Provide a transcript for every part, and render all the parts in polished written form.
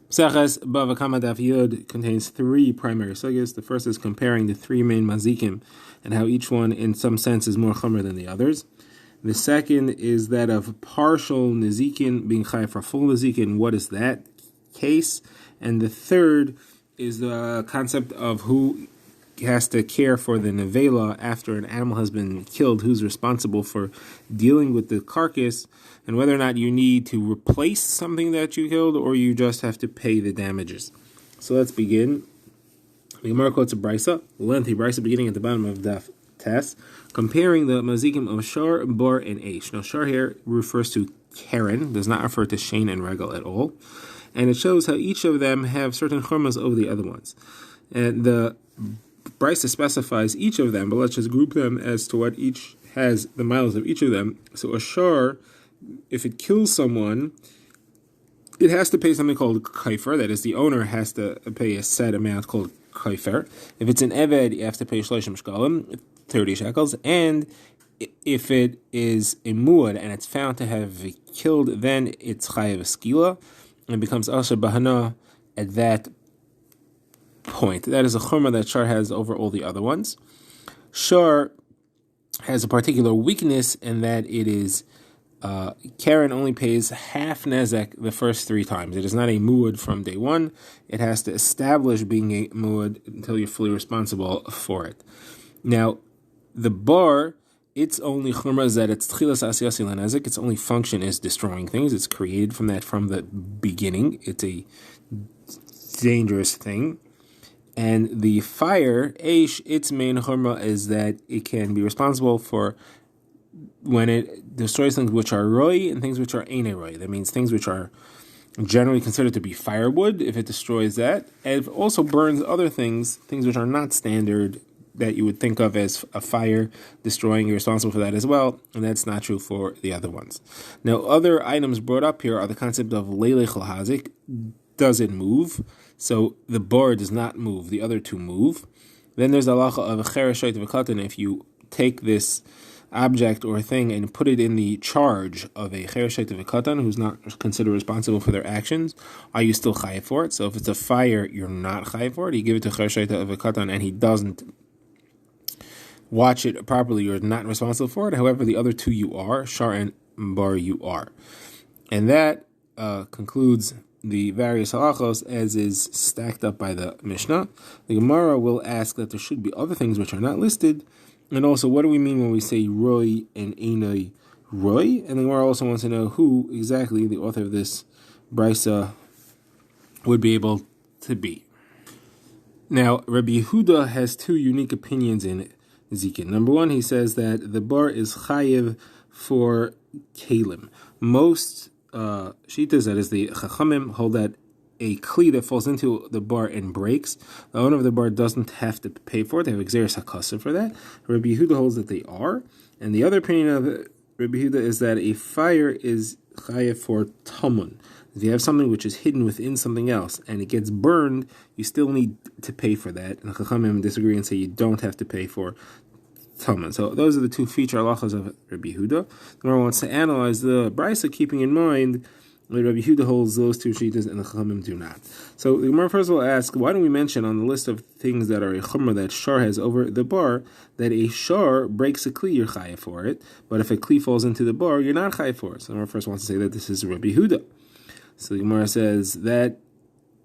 Psachas Bava Kamma Daf Yud contains three primary sugyas. The first is comparing the three main mazikim and how each one, in some sense, is more chomer than the others. The second is that of partial nezikin being chai for full nezikin. What is that case? And the third is the concept of who has to care for the nevela after an animal has been killed, who's responsible for dealing with the carcass, and whether or not you need to replace something that you killed or you just have to pay the damages. So let's begin. The Gemara quotes a brisa, lengthy brisa beginning at the bottom of Daf Tes, comparing the mazikim of shar, bar, and aish. Now shar here refers to keren, does not refer to shein and regal at all, and it shows how each of them have certain churmas over the other ones. And the brisa specifies each of them, but let's just group them as to what each has, the miles of each of them. So a shar, if it kills someone, it has to pay something called kaifer, that is, the owner has to pay a set amount called kaifer. If it's an eved, you have to pay shloshim shkalim, 30 shekels, and if it is a muad and it's found to have killed, then it's chayav skila and becomes asher bahana at that point. That is a chumrah that shar has over all the other ones. Shar has a particular weakness in that it is Karen only pays half nezek the first 3 times. It is not a muad from day one. It has to establish being a muad until you're fully responsible for it. Now, the bar, its only chumrah is that it's tchilas asiyasi lanezek. Its only function is destroying things. It's created from that from the beginning. It's a dangerous thing. And the fire, Aish, its main chumrah is that it can be responsible for when it destroys things which are roi and things which are eine roi. That means things which are generally considered to be firewood, if it destroys that. And it also burns other things which are not standard that you would think of as a fire destroying. You're responsible for that as well, and that's not true for the other ones. Now, other items brought up here are the concept of leilech lahazik. Does it move? So the bar does not move. The other two move. Then there's the halacha of a chereshet v'katan. If you take this object or thing and put it in the charge of a chereshet v'katan who's not considered responsible for their actions, are you still chayav for it? So if it's a fire, you're not chayav for it. You give it to chereshet v'katan and he doesn't watch it properly, you're not responsible for it. However, the other two you are, shar and bar you are. And that concludes the various halachos as is stacked up by the Mishnah. The Gemara will ask that there should be other things which are not listed, and also what do we mean when we say roi and einoi roi? And the Gemara also wants to know who exactly the author of this brisa would be able to be. Now, Rabbi Yehuda has 2 unique opinions in Zikin. Number 1, he says that the bar is chayiv for kalim. Most shitas, that is the chachamim, hold that a kli that falls into the bar and breaks, the owner of the bar doesn't have to pay for it. They have exeris hakasa for that. Rabbi Yehuda holds that they are. And the other opinion of Rabbi Yehuda is that a fire is chayiv for tamun. If you have something which is hidden within something else and it gets burned, you still need to pay for that. And the chachamim disagree and say you don't have to pay for tamun. So those are the 2 feature halachas of Rabbi Yehuda. The Gemara wants to analyze the brisa, keeping in mind that Rabbi Yehuda holds those 2 shitas and the chachamim do not. So the Gemara first of all asks, why don't we mention on the list of things that are a chumrah that shar has over the bar, that a shar breaks a kli, you're chayav for it, but if a kli falls into the bar, you're not chayav for it. So the Gemara first wants to say that this is Rabbi Yehuda. So the Gemara says that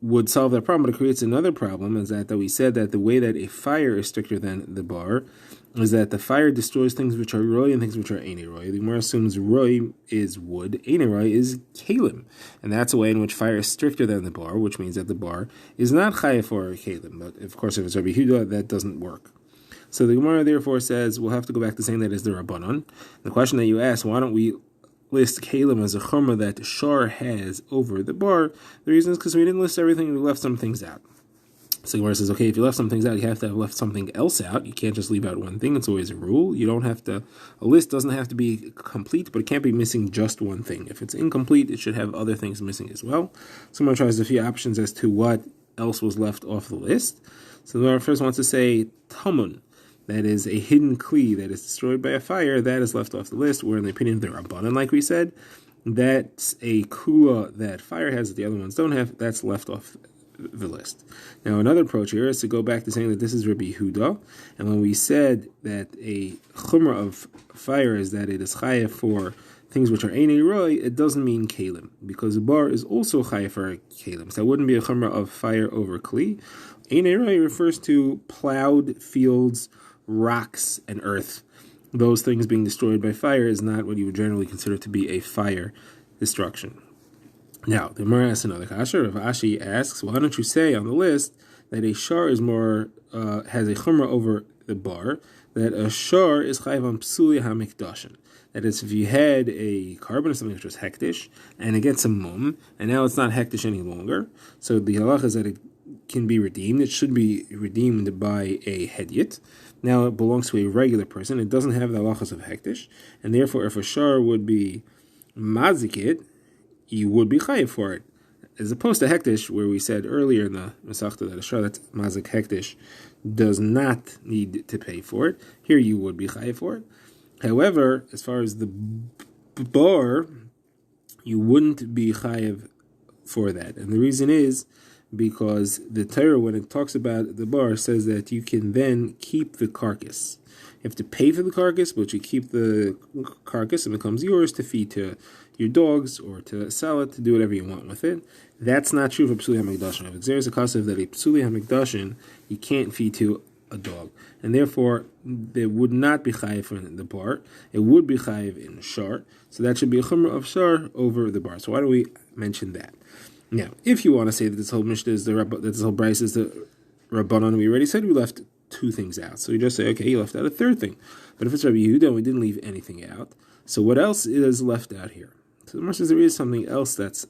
would solve that problem, but it creates another problem, is that we said that the way that a fire is stricter than the bar is that the fire destroys things which are roi and things which are eine roi. The Gemara assumes roi is wood, eine roi is kalim, and that's a way in which fire is stricter than the bar, which means that the bar is not chayav for kalim. But of course, if it's Rabbi Yehuda, that doesn't work. So the Gemara therefore says we'll have to go back to saying that is the Rabbanon. The question that you asked, why don't we list kalim as a chumrah that shar has over the bar? The reason is because we didn't list everything, we left some things out. So Gemara says, okay, if you left some things out, you have to have left something else out. You can't just leave out one thing. It's always a rule. You don't have to, a list doesn't have to be complete, but it can't be missing just one thing. If it's incomplete, it should have other things missing as well. So Gemara tries a few options as to what else was left off the list. So the Gemara first wants to say tamun, that is a hidden kli that is destroyed by a fire, that is left off the list. We're in the opinion of the Rabbanan, like we said. that's a kula that fire has that the other ones don't have. That's left off the list. Now, another approach here is to go back to saying that this is Rabbi Yehuda, and when we said that a chumrah of fire is that it is chayav for things which are einei roi, it doesn't mean kalim, because a bar is also chayav for kalim. So that wouldn't be a chumrah of fire over kli. Einei roi refers to plowed fields, rocks, and earth. Those things being destroyed by fire is not what you would generally consider to be a fire destruction. Now, the Gemara asks another kasha. Rav Ashi asks, why don't you say on the list that a shar is more has a chumrah over the bar, that a shar is chayav on psuli hamikdashin. That is, if you had a carbon or something which was hektish, and it gets a mum, and now it's not hektish any longer, so the halach is that it can be redeemed. It should be redeemed by a hedyot. Now it belongs to a regular person. It doesn't have the halachas of hektish, and therefore if a shar would be mazikit, you would be chayiv for it, as opposed to hektish, where we said earlier in the Masechta that a shar that's mazik hektish does not need to pay for it. Here you would be chayiv for it. However, as far as the bar, you wouldn't be chayiv for that, and the reason is because the Torah, when it talks about the bar, says that you can then keep the carcass. You have to pay for the carcass, but you keep the carcass and it becomes yours to feed to your dogs or to sell it, to do whatever you want with it. That's not true for Psuli HaMikdashin. If there's a kasav that a Psuli HaMikdashin, you can't feed to a dog. And therefore, there would not be chayiv in the bar. It would be chayiv in shar. So that should be a chumrah of shar over the bar. So why do we mention that? Now, if you want to say that this whole Mishnah is that this whole Bryce is the Rabbanon, we already said we left two things out. So you just say, okay, you left out a third thing. But if it's Rabbi Yehuda, we didn't leave anything out. So what else is left out here? So the Gemara says there is something else that's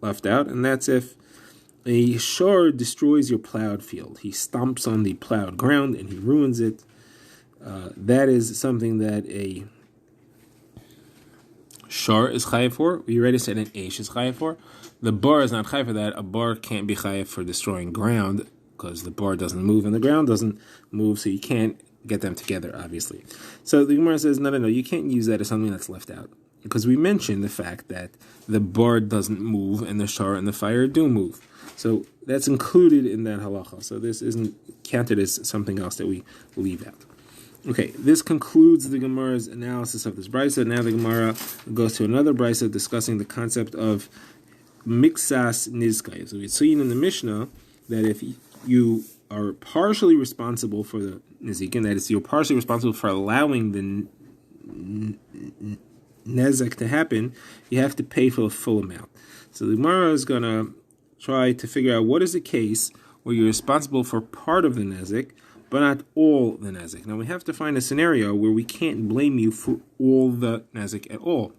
left out, and that's if a shar destroys your plowed field. He stomps on the plowed ground and he ruins it. That is something that a shar is chayav for. We already said an eish is chayav for. The bar is not chayav for that. A bar can't be chayav for destroying ground because the bar doesn't move and the ground doesn't move, so you can't get them together, obviously. So the Gemara says, no, you can't use that as something that's left out, because we mentioned the fact that the bar doesn't move and the shar and the fire do move. So that's included in that halacha. So this isn't counted as something else that we leave out. Okay, this concludes the Gemara's analysis of this brisa. Now the Gemara goes to another brisa discussing the concept of miksas nizkai. So we've seen in the Mishnah that if you are partially responsible for the nizikin, that is, you're partially responsible for allowing the nezek to happen, you have to pay for the full amount. So the Gemara is going to try to figure out what is the case where you're responsible for part of the nezek, but not all the nezek. Now we have to find a scenario where we can't blame you for all the nezek at all.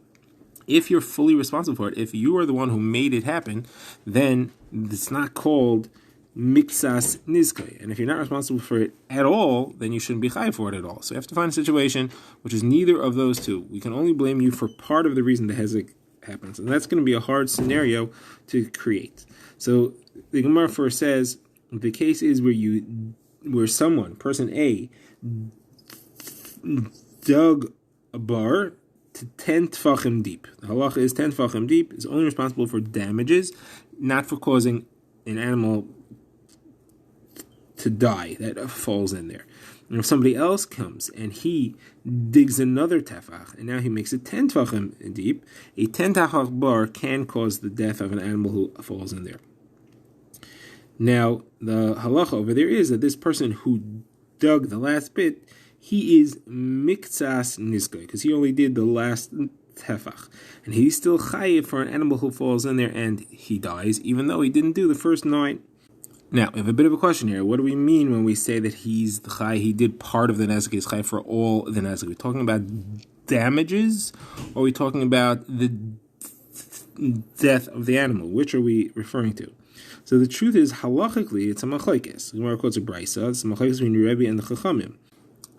If you're fully responsible for it, if you are the one who made it happen, then it's not called miksas nizkai. And if you're not responsible for it at all, then you shouldn't be chayav for it at all. So you have to find a situation which is neither of those two. We can only blame you for part of the reason the hezek happens. And that's going to be a hard scenario to create. So the Gemara first says, the case is where someone, person A, dug a bar to 10 tfachim deep. The halacha is 10 tfachim deep is only responsible for damages, not for causing an animal to die that falls in there. And if somebody else comes and he digs another tefach, and now he makes it 10 tefachim deep, a 10 tefach bar can cause the death of an animal who falls in there. Now, the halacha over there is that this person who dug the last bit, he is miktsas nizkai, because he only did the last tefach. And he's still chayiv for an animal who falls in there and he dies, even though he didn't do the first 9. Now, we have a bit of a question here. What do we mean when we say that he's the chay? He did part of the nezek, he's chay for all the nezek. Are we talking about damages, or are we talking about the death of the animal? Which are we referring to? So the truth is, halachically, it's a machlekes. The Gemara quotes a brisa. It's a machlekes between Rebbe and the Chachamim.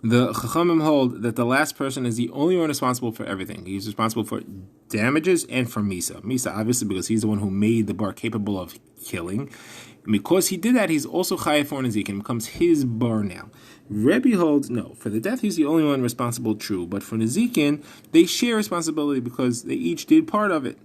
The Chachamim hold that the last person is the only one responsible for everything. He's responsible for damages and for Misa. Misa, obviously, because he's the one who made the bar capable of killing. And because he did that, he's also chayav for Nezikin, and becomes his bar now. Rebbe holds, no, for the death, he's the only one responsible, true. But for Nezikin, they share responsibility because they each did part of it.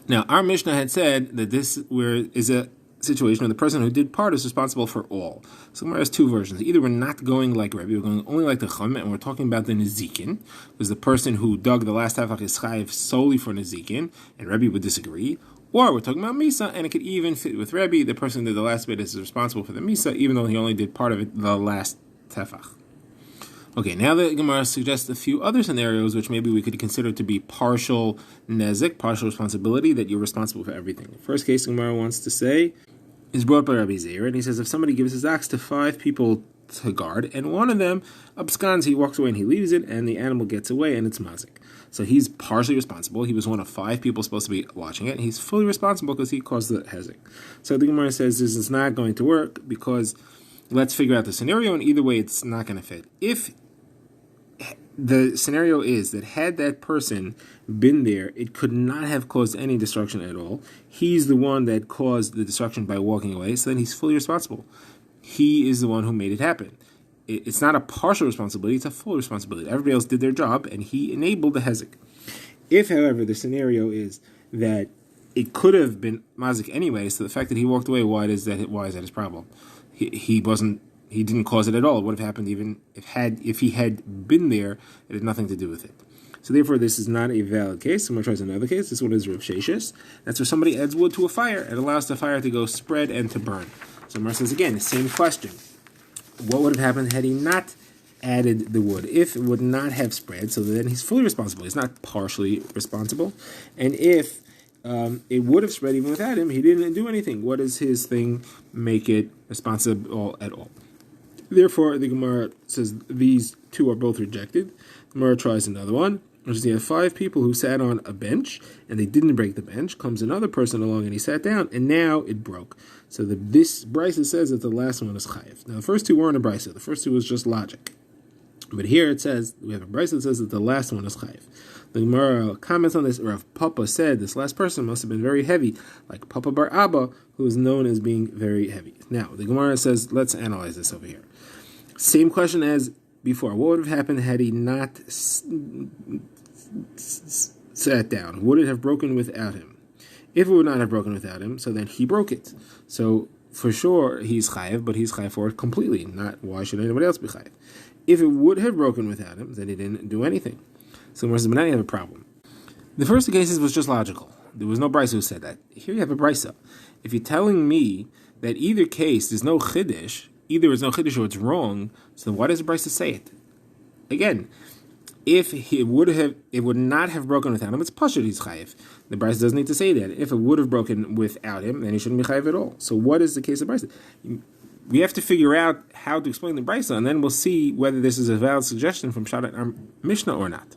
Now, our Mishnah had said that this is a situation where the person who did part is responsible for all. So Gemara has two versions. Either we're not going like Rebbe, we're going only like the Chum, and we're talking about the Nezikin, because the person who dug the last tefach is chayiv solely for Nezikin, and Rebbe would disagree. Or we're talking about Misa, and it could even fit with Rebbe, the person who did the last bit is responsible for the Misa, even though he only did part of it, the last tefach. Okay, now the Gemara suggests a few other scenarios which maybe we could consider to be partial nezik, partial responsibility, that you're responsible for everything. The first case Gemara wants to say is brought by Rabbi Zeir, and he says if somebody gives his ox to 5 people to guard, and one of them absconds, he walks away and he leaves it, and the animal gets away, and it's mazik. So he's partially responsible. He was one of 5 people supposed to be watching it, and he's fully responsible because he caused the hezek. So the Gemara says this is not going to work because let's figure out the scenario, and either way it's not going to fit. If the scenario is that had that person been there, it could not have caused any destruction at all. He's the one that caused the destruction by walking away, so then he's fully responsible. He is the one who made it happen. It's not a partial responsibility, it's a full responsibility. Everybody else did their job, and he enabled the hezek. If, however, the scenario is that it could have been mazik anyway, so the fact that he walked away, why is that his problem? He didn't cause it at all. It would have happened even if he had been there. It had nothing to do with it. So therefore, this is not a valid case. Someone tries another case. This one is Rav Sheshes. That's where somebody adds wood to a fire. It allows the fire to go spread and to burn. So Mar says again, the same question. What would have happened had he not added the wood? If it would not have spread, so then he's fully responsible. He's not partially responsible. And if it would have spread even without him, he didn't do anything. What does his thing make it responsible at all? Therefore, the Gemara says these two are both rejected. The Gemara tries another one, which is you have 5 people who sat on a bench, and they didn't break the bench. Comes another person along, and he sat down, and now it broke. So this Brisa says that the last one is chayiv. Now, the first two weren't a Brisa. The first two was just logic. But here it says, we have a Brisa that says that the last one is chayiv. The Gemara comments on this, Rav Papa said this last person must have been very heavy, like Papa Bar Abba, who is known as being very heavy. Now, the Gemara says, let's analyze this over here. Same question as before. What would have happened had he not sat down? Would it have broken without him? If it would not have broken without him, so then he broke it. So for sure he's chayiv, but he's chayiv for it completely. Not why should anybody else be chayiv? If it would have broken without him, then he didn't do anything. So but now you have a problem. The first 2 cases was just logical. There was no brisa who said that. Here you have a brisa. If you're telling me that either case there's no chiddush, either it's no chiddush or it's wrong, so why does the brisa say it? Again, if it would not have broken without him, it's pashut he's chayiv. The brisa doesn't need to say that. If it would have broken without him, then he shouldn't be chayiv at all. So what is the case of brisa? We have to figure out how to explain the brisa, and then we'll see whether this is a valid suggestion from Pshat our Mishnah or not.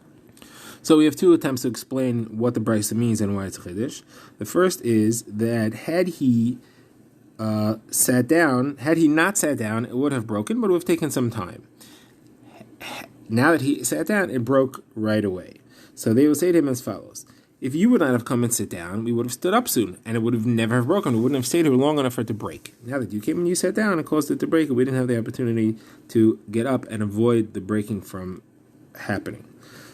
So we have 2 attempts to explain what the brisa means and why it's chiddush. The first is that had he not sat down, it would have broken, but it would have taken some time. Now that he sat down, it broke right away. So they will say to him as follows: if you would not have come and sit down, we would have stood up soon, and it would have never have broken. We wouldn't have stayed here long enough for it to break. Now that you came and you sat down and caused it to break, we didn't have the opportunity to get up and avoid the breaking from happening.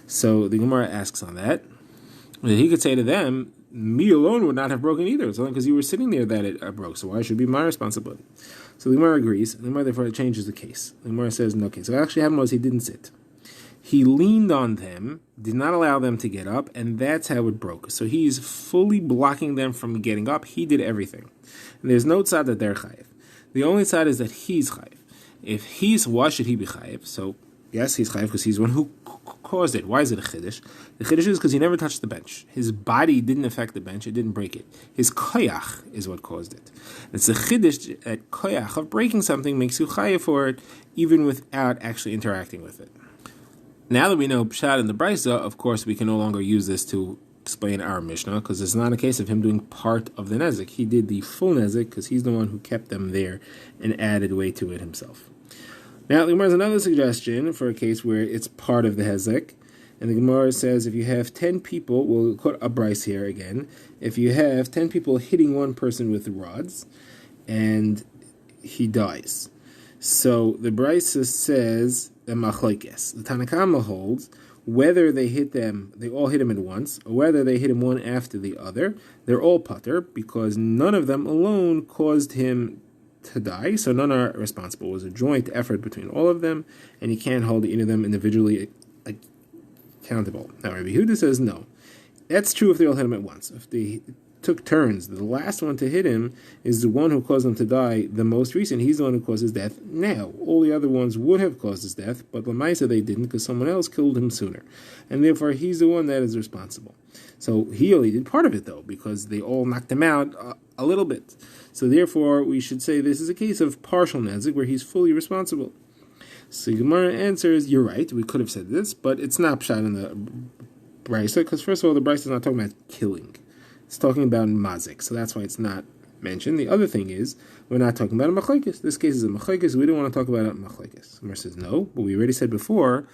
So the Gemara asks on that he could say to them, me alone would not have broken either. It's only because you were sitting there that it broke. So why should it be my responsibility? So the Gemara agrees. The Gemara therefore changes the case. The Gemara says, no case. So what actually happened was he didn't sit. He leaned on them, did not allow them to get up, and that's how it broke. So he's fully blocking them from getting up. He did everything. And there's no tzad that they're chayiv. The only tzad is that he's chayiv. Why should he be chayiv? So yes, he's chayiv because he's the one who caused it. Why is it a chiddush? The chiddush is because he never touched the bench. His body didn't affect the bench. It didn't break it. His koyach is what caused it. It's a chiddush that koyach of breaking something makes you chayiv for it, even without actually interacting with it. Now that we know Pshat and the Brisa, of course, we can no longer use this to explain our Mishnah, because it's not a case of him doing part of the Nezik. He did the full Nezik, because he's the one who kept them there and added weight to it himself. Now, the Gemara has another suggestion for a case where it's part of the hezek. And the Gemara says if you have 10 people, we'll put a bryce here again. If you have 10 people hitting one person with rods, and he dies. So the bryce says the machlokes. The Bava Kamma holds whether they all hit him at once, or whether they hit him one after the other, they're all patur because none of them alone caused him to die, so none are responsible. It was a joint effort between all of them, and you can't hold any of them individually accountable. Now, Rabbi Yehuda says no. That's true if they all hit him at once. If they took turns, the last one to hit him is the one who caused him to die the most recent. He's the one who caused his death now. All the other ones would have caused his death, but Lamaisa they didn't because someone else killed him sooner. And therefore, he's the one that is responsible. So he only did part of it, though, because they all knocked him out a little bit. So therefore, we should say this is a case of partial nezik where he's fully responsible. So Gemara answers, you're right, we could have said this, but it's not pshat in the Brisa, because first of all, the Brisa is not talking about killing. It's talking about mazik, so that's why it's not mentioned. The other thing is, we're not talking about a machlokes. This case is a machlokes, we don't want to talk about a machlokes. Gemara says, no, but we already said before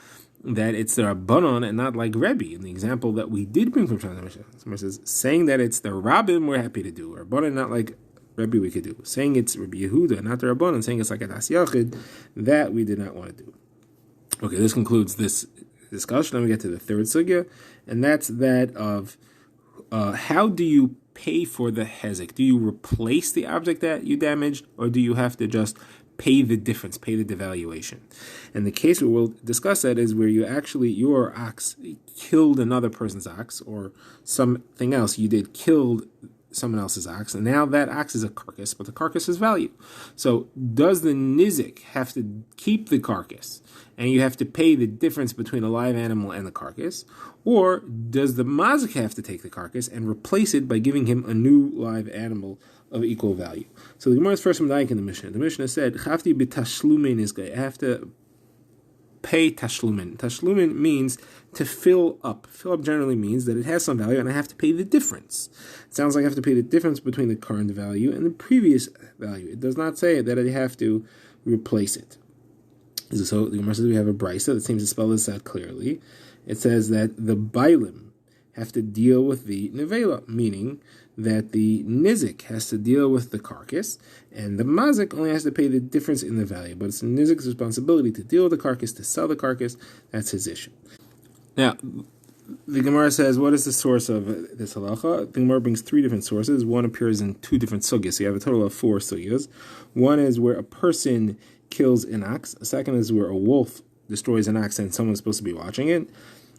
that it's the Rabbanon and not like Rebbe, in the example that we did bring from Shana Mishnah. Gemara says, saying that it's the Rabbim, we're happy to do. Rabbanon, not like Rebbe we could do. Saying it's Rabbi Yehuda, not the Rabbanon, saying it's like a Das Yachid, that we did not want to do. Okay, this concludes this discussion. Now we get to the third sugya, and that's that of how do you pay for the hezek? Do you replace the object that you damaged, or do you have to just pay the difference, pay the devaluation? And the case where we'll discuss that is where your ox killed another person's ox, or something else you did killed someone else's ox, and now that ox is a carcass, but the carcass has value. So does the nizik have to keep the carcass, and you have to pay the difference between a live animal and the carcass, or does the mazik have to take the carcass and replace it by giving him a new live animal of equal value? So the Gemara is first from Daik in the Mishnah. The Mishnah said, "Chafti b'tashlumin nizgay." I have to pay tashlumin. Tashlumin means to fill up. Fill up generally means that it has some value and I have to pay the difference. It sounds like I have to pay the difference between the current value and the previous value. It does not say that I have to replace it. So the Gemara says we have a brisa that seems to spell this out clearly. It says that the bailim have to deal with the nevela, meaning that the nizik has to deal with the carcass, and the mazik only has to pay the difference in the value. But it's the nizik's responsibility to deal with the carcass, to sell the carcass. That's his issue. Now, the Gemara says, what is the source of this halacha? The Gemara brings three different sources. One appears in two different sugyas. So you have a total of 4 sugyas. One is where a person kills an ox. A second is where a wolf destroys an ox and someone's supposed to be watching it.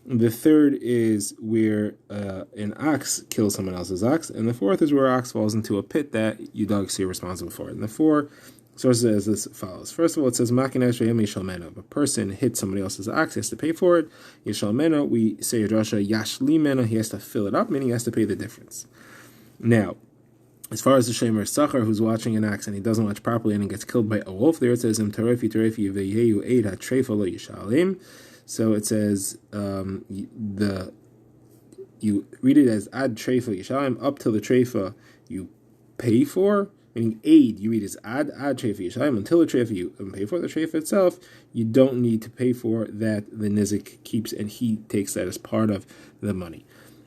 The third is where an ox kills someone else's ox. And the fourth is where an ox falls into a pit that you dogs are responsible for it. And the 4 sources as this follows. First of all, it says, if a person hits somebody else's ox, he has to pay for it. Yishalmena, we say Rasha Yashlimena, he has to fill it up, meaning he has to pay the difference. Now, as far as the Shemer Sachar, who's watching an ox and he doesn't watch properly and he gets killed by a wolf, there it says, so it says, you read it as ad treifa yishalim, up till the treifa you pay for, meaning aid, you read as ad treifa yishalim, until the treifa you pay for. The treifa itself, you don't need to pay for, that the nizik keeps, and he takes that as part of the money.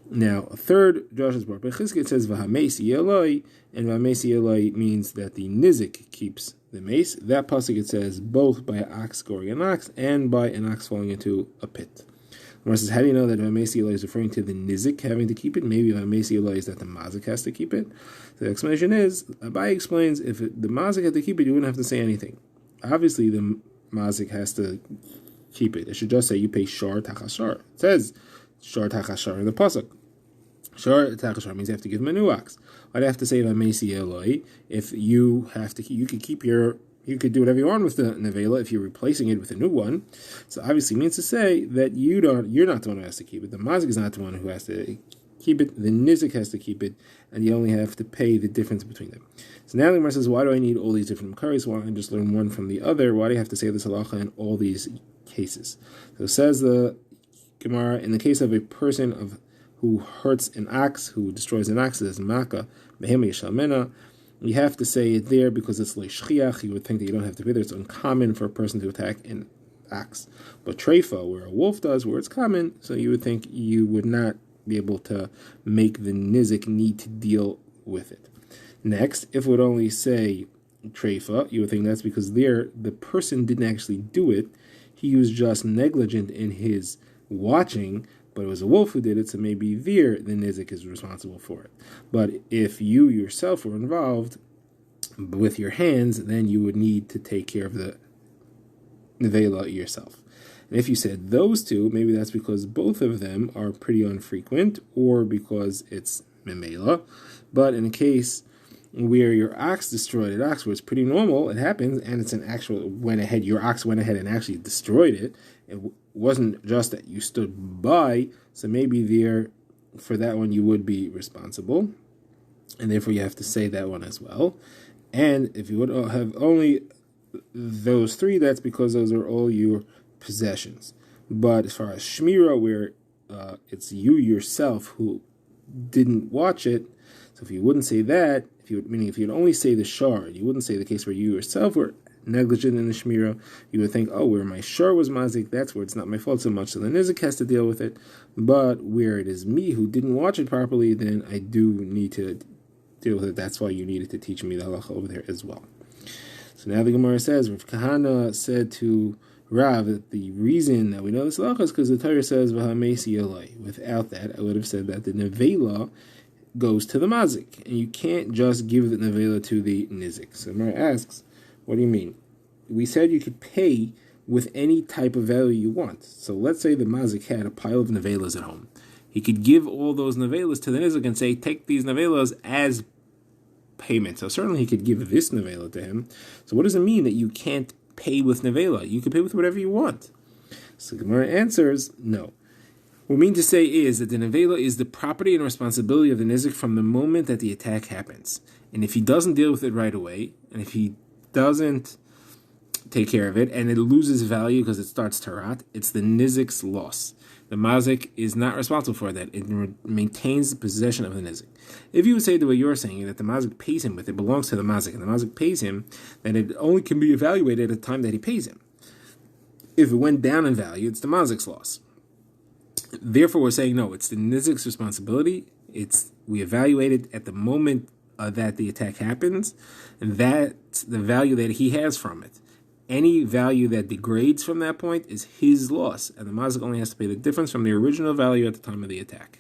Now, a third, Josh's brought by Chizkiah, it says v'hamesi eloi, and v'hamesi eloi means that the nizik keeps the mace. That pasuk it says both by an ox goring an ox and by an ox falling into a pit. Gemara says, how do you know that v'hamesi eloi is referring to the nizik having to keep it? Maybe v'hamesi eloi is that the mazik has to keep it. So the explanation is, Abai explains, if the mazik had to keep it, you wouldn't have to say anything. Obviously, the mazik has to keep it. It should just say you pay shar tachashar. It says shar tachashar in the pasuk. Shar tachashar means you have to give him a new ox. I'd have to say v'hamesi eloi if you have to. You could do whatever you want with the nevela if you're replacing it with a new one. So obviously means to say that you're not the one who has to keep it. The mazik is not the one who has to keep it. The nizik has to keep it, and you only have to pay the difference between them. So now the Gemara says, why do I need all these different makaris? Why don't I just learn one from the other? Why do you have to say this halacha in all these cases? So says the Gemara, in the case of a person who hurts an ox, who destroys an ox, it says maka behema yishalmena. You have to say it there because it's leishchiach. You would think that you don't have to pay there. It's uncommon for a person to attack an ox. But treifa, where a wolf does, where it's common, so you would think you would not be able to make the nizik need to deal with it. Next, if it would only say treifa, you would think that's because there the person didn't actually do it. He was just negligent in his watching, but it was a wolf who did it, so maybe there the nizik is responsible for it. But if you yourself were involved with your hands, then you would need to take care of the nevela yourself. And if you said those two, maybe that's because both of them are pretty infrequent, or because it's memela. But in a case where your ox destroyed an ox, where it's pretty normal, it happens, and it's an actual your ox went ahead and actually destroyed it. It wasn't just that you stood by, so maybe there, for that one, you would be responsible, and therefore you have to say that one as well. And if you would have only those three, that's because those are all your possessions. But as far as shmira, where it's you yourself who didn't watch it, so if you wouldn't say that, if you'd only say the shard, you wouldn't say the case where you yourself were negligent in the shmira. You would think, where my shar was mazik, that's where it's not my fault so much, so the nizik has to deal with it. But where it is me who didn't watch it properly, then I do need to deal with it. That's why you needed to teach me the halacha over there as well. So now the Gemara says, Rav Kahana said to Rav that the reason that we know this halacha is because the Torah says, V'hamesi yalai. Without that, I would have said that the nevela goes to the mazik, and you can't just give the nevela to the nizik. So Gemara asks, what do you mean? We said you could pay with any type of value you want. So let's say the mazik had a pile of nevelas at home. He could give all those nevelas to the nizik and say, take these nevelas as payment. So certainly he could give this nevela to him. So what does it mean that you can't pay with nevela? You can pay with whatever you want. So Gemara answers, no. What we mean to say is that the nevela is the property and responsibility of the nizik from the moment that the attack happens. And if he doesn't deal with it right away, and if he doesn't take care of it, and it loses value because it starts to rot, it's the nizik's loss. The mazik is not responsible for that. It maintains the possession of the nizik. If you would say the way you're saying, that the mazik pays him with it, belongs to the mazik, and the mazik pays him, then it only can be evaluated at the time that he pays him. If it went down in value, it's the mazik's loss. Therefore, we're saying, no, it's the nizik's responsibility. We evaluate it at the moment that the attack happens, and that's the value that he has from it. Any value that degrades from that point is his loss, and the mazik only has to pay the difference from the original value at the time of the attack.